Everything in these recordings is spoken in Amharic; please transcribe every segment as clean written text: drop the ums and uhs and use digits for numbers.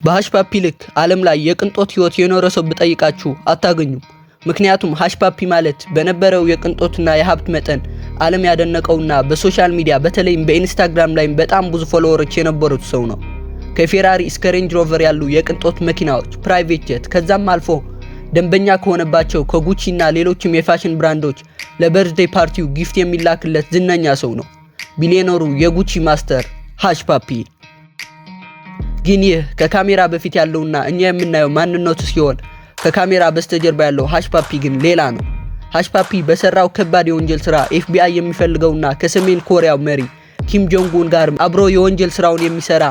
በሃሽፓፒ ልክ ዓለም ላይ የቅንጦት ህይወት የኖረ ሰው ብጠይቃችሁ አታገኙም። ምክንያቱም ሃሽፓፒ ማለት በነበረው የቅንጦትና የሀብት መጠን ዓለም ያደነቀውና በሶሻል ሚዲያ በተለይም በኢንስታግራም ላይ በጣም ብዙ ፎሎወሮች የነበሩት ሰው ነው። ከፌራሪ እስከ ሬንጅ ሮቨር ያሉ የቅንጦት መኪናዎች፣ ፕራይቬት ጀት ከዛም አልፎ ደንበኛ ከሆነባቸው ከጉቺና ሌሎችም የፋሽን ብራንዶች ለበርዝዴይ ፓርቲው ጊፍት የሚላክለት ዝነኛ ሰው ነው። ቢሊዮነሩ የጉቺ ማስተር ሃሽፓፒ። ግን ይህ ከካሜራ በፊት ያለውና እኛ የምናየው ማንነቱ ሲሆን ከካሜራ በስተጀርባ ያለው ሃሽፓፒ ግን ሌላ ነው። ሃሽፓፒ በሰራው ከባድ የወንጀል ስራ ኤፍቢአይ የሚፈልገውና ከሰሜን ኮሪያው መሪ ኪም ጆንግ ኡን ጋር አብሮ የወንጀል ስራውን የሚሰራ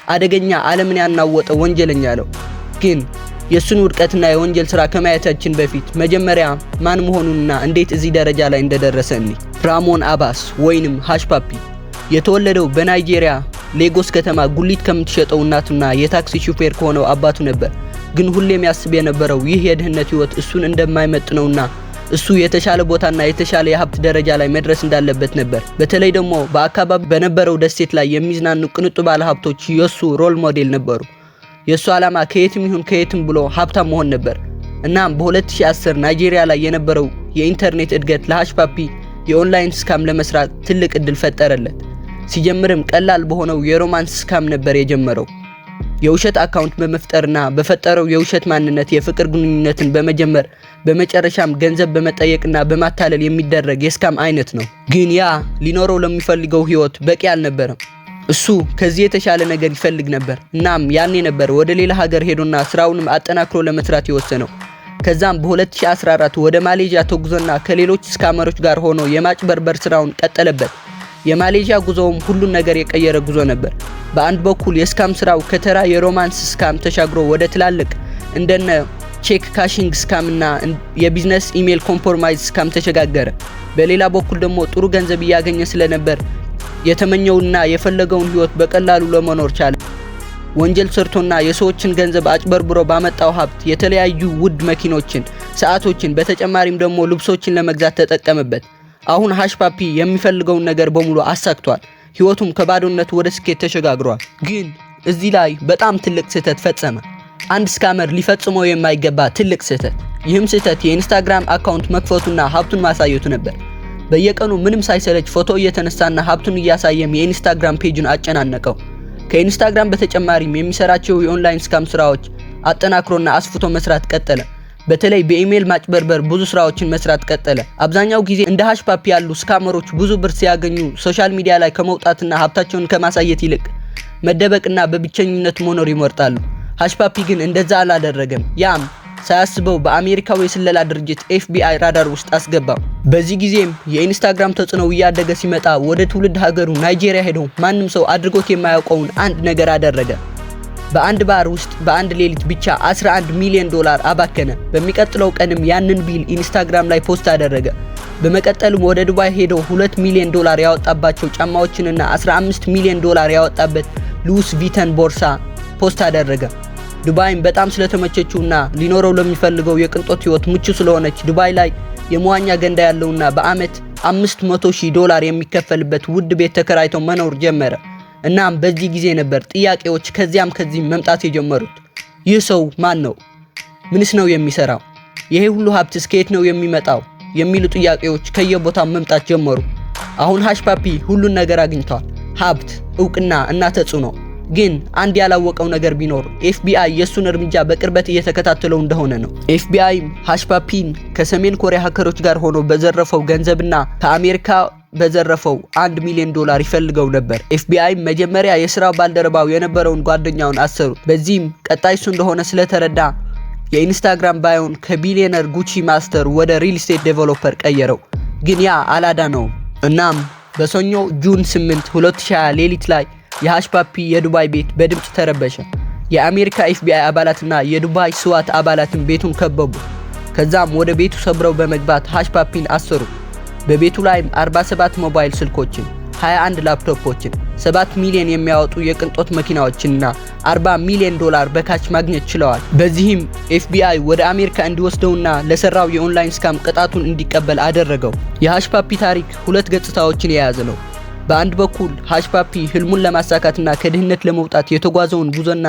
አደገኛ ዓለምን ያናወጠ ወንጀለኛ ነው። ግን የሱን ውድቀትና የወንጀል ስራ ከማየታችን በፊት መጀመሪያ ማን መሆኑንና እንዴት እዚህ ደረጃ ላይ እንደደረሰ እንይ። ራሞን አባስ ወይንም ሃሽፓፒ የተወለደው በናይጄሪያ ሌጎስ ከተማ ጉሊት ከምትሸጠው እናቱና የታክሲ ሹፌር ከሆነው አባቱ ነበር። ግን ሁሌም ያስብ የነበረው ይህ የድህነት ህይወት እሱን እንደማይመጥነውና እሱ የተሻለ ቦታና የተሻለ የሀብት ደረጃ ላይ መድረስ እንዳለበት ነበር። በተለይ ደግሞ በአካባቢ በነበረው ደሴት ላይ የሚዝናኑ ቅንጡ ባለሀብቶች የሱ ሮል ሞዴል ነበሩ። የሱ ዓላማ ከየትም ይሁን ከየትም ብሎ ሀብታም መሆን ነበር። እናም በ2010 ናይጄሪያ ላይ የነበረው የኢንተርኔት እድገት ለሃሽፓፒ የኦንላይን ስካም ለመስራት ትልቅ እድል ፈጠረለት። ሲጀምርም ቀላል በሆነው የሮማንስ ስካም ነበር የጀመረው። የውሸት አካውንት በመፍጠርና በፈጠረው የውሸት ማንነት የፍቅር ግንኙነትን በመጀመር በመጨረሻም ገንዘብ በመጠየቅና በማታለል የሚደረግ የስካም አይነት ነው። ግን ያ ሊኖረው ለሚፈልገው ህይወት በቂ አልነበረም። እሱ ከዚህ የተሻለ ነገር ይፈልግ ነበር። እናም ያኔ ነበር ወደ ሌላ ሀገር ሄዶና ስራውንም አጠናክሮ ለመስራት የወሰነው። ከዛም በ2014 ወደ ማሌዥያ ተጉዞና ከሌሎች ስካመሮች ጋር ሆኖ የማጭበርበር ስራውን ቀጠለበት። የማሌዥያ ጉዞውም ሁሉን ነገር የቀየረ ጉዞ ነበር። በአንድ በኩል የስካም ስራው ከተራ የሮማንስ ስካም ተሻግሮ ወደ ትላልቅ እንደነ ቼክ ካሺንግ ስካም እና የቢዝነስ ኢሜል ኮምፕሮማይዝ ስካም ተሸጋገረ። በሌላ በኩል ደግሞ ጥሩ ገንዘብ እያገኘ ስለነበር የተመኘውና የፈለገውን ህይወት በቀላሉ ለመኖር ቻለ። ወንጀል ሰርቶና የሰዎችን ገንዘብ አጭበርብሮ ባመጣው ሀብት የተለያዩ ውድ መኪኖችን፣ ሰዓቶችን በተጨማሪም ደግሞ ልብሶችን ለመግዛት ተጠቀመበት። አሁን ሃሽፓፒ የሚፈልገውን ነገር በሙሉ አሳክቷል። ህይወቱም ከባዶነት ወደ ስኬት ተሸጋግሯል። ግን እዚህ ላይ በጣም ትልቅ ስህተት ፈጸመ። አንድ ስካመር ሊፈጽመው የማይገባ ትልቅ ስህተት። ይህም ስህተት የኢንስታግራም አካውንት መክፈቱና ሀብቱን ማሳየቱ ነበር። በየቀኑ ምንም ሳይሰለች ፎቶ እየተነሳና ሀብቱን እያሳየም የኢንስታግራም ፔጁን አጨናነቀው። ከኢንስታግራም በተጨማሪም የሚሰራቸው የኦንላይን ስካም ስራዎች አጠናክሮና አስፍቶ መስራት ቀጠለ። በተለይ በኢሜል ማጭበርበር ብዙ ስራዎችን መስራት ቀጠለ። አብዛኛው ጊዜ እንደ ሃሽፓፒ ያሉ ስካመሮች ብዙ ብር ሲያገኙ ሶሻል ሚዲያ ላይ ከመውጣትና ሀብታቸውን ከማሳየት ይልቅ መደበቅና በብቸኝነት መኖር ይመርጣሉ። ሃሽፓፒ ግን እንደዛ አላደረገም። ያም ሳያስበው በአሜሪካው የስለላ ድርጅት ኤፍቢአይ ራዳር ውስጥ አስገባው። በዚህ ጊዜም የኢንስታግራም ተጽዕኖው እያደገ ሲመጣ ወደ ትውልድ ሀገሩ ናይጄሪያ ሄዶ ማንም ሰው አድርጎት የማያውቀውን አንድ ነገር አደረገ። በአንድ ባር ውስጥ በአንድ ሌሊት ብቻ $11 ሚሊዮን አባከነ። በሚቀጥለው ቀንም ያንን ቢል ኢንስታግራም ላይ ፖስት አደረገ። በመቀጠልም ወደ ዱባይ ሄዶ $2 ሚሊዮን ያወጣባቸው ጫማዎችንና $15 ሚሊዮን ያወጣበት ሉዊስ ቪተን ቦርሳ ፖስት አደረገ። ዱባይም በጣም ስለተመቸችውና ሊኖረው ለሚፈልገው የቅንጦት ህይወት ምቹ ስለሆነች ዱባይ ላይ የመዋኛ ገንዳ ያለውና በአመት $500,000 የሚከፈልበት ውድ ቤት ተከራይቶ መኖር ጀመረ። እናም በዚህ ጊዜ ነበር ጥያቄዎች ከዚያም ከዚህም መምጣት የጀመሩት። ይህ ሰው ማን ነው? ምንስ ነው የሚሰራው? ይሄ ሁሉ ሀብት ከየት ነው የሚመጣው? የሚሉ ጥያቄዎች ከየቦታው መምጣት ጀመሩ። አሁን ሃሽፓፒ ሁሉን ነገር አግኝቷል፣ ሀብት፣ እውቅና እና ተጽዕኖ። ግን አንድ ያላወቀው ነገር ቢኖር ኤፍቢአይ የሱን እርምጃ በቅርበት እየተከታተለው እንደሆነ ነው። ኤፍቢአይ ሃሽፓፒን ከሰሜን ኮሪያ ሀከሮች ጋር ሆኖ በዘረፈው ገንዘብና ከአሜሪካ በዘረፈው $1 ሚሊዮን ይፈልገው ነበር። ኤፍቢአይ መጀመሪያ የስራው ባልደረባው የነበረውን ጓደኛውን አሰሩት። በዚህም ቀጣይ እሱ እንደሆነ ስለተረዳ የኢንስታግራም ባዮን ከቢሊዮነር ጉቺ ማስተር ወደ ሪል ስቴት ዴቨሎፐር ቀየረው። ግን ያ አላዳነውም። እናም በሰኞ ጁን 8 2020 ሌሊት ላይ የሃሽፓፒ የዱባይ ቤት በድምጽ ተረበሸ። የአሜሪካ ኤፍቢአይ አባላትና የዱባይ ስዋት አባላትን ቤቱን ከበቡ። ከዛም ወደ ቤቱ ሰብረው በመግባት ሃሽፓፒን አሰሩ። በቤቱ ላይም 47 ሞባይል ስልኮችን፣ 21 ላፕቶፖችን፣ 7 ሚሊዮን የሚያወጡ የቅንጦት መኪናዎችንና $40 ሚሊዮን በካሽ ማግኘት ችለዋል። በዚህም ኤፍቢአይ ወደ አሜሪካ እንዲወስደውና ለሰራው የኦንላይን ስካም ቅጣቱን እንዲቀበል አደረገው። የሃሽፓፒ ታሪክ ሁለት ገጽታዎችን የያዘ ነው። በአንድ በኩል ሃሽፓፒ ህልሙን ለማሳካትና ከድህነት ለመውጣት የተጓዘውን ጉዞና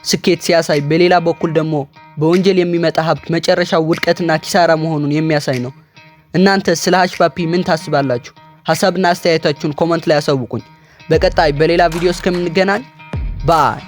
ስኬት ሲያሳይ፣ በሌላ በኩል ደግሞ በወንጀል የሚመጣ ሀብት መጨረሻው ውድቀትና ኪሳራ መሆኑን የሚያሳይ ነው። እናንተ ስለ ሀሽፓፒ ምን ታስባላችሁ? ሐሳብና አስተያየታችሁን ኮሜንት ላይ አሳውቁኝ። በቀጣይ በሌላ ቪዲዮ እስከምንገናኝ ባይ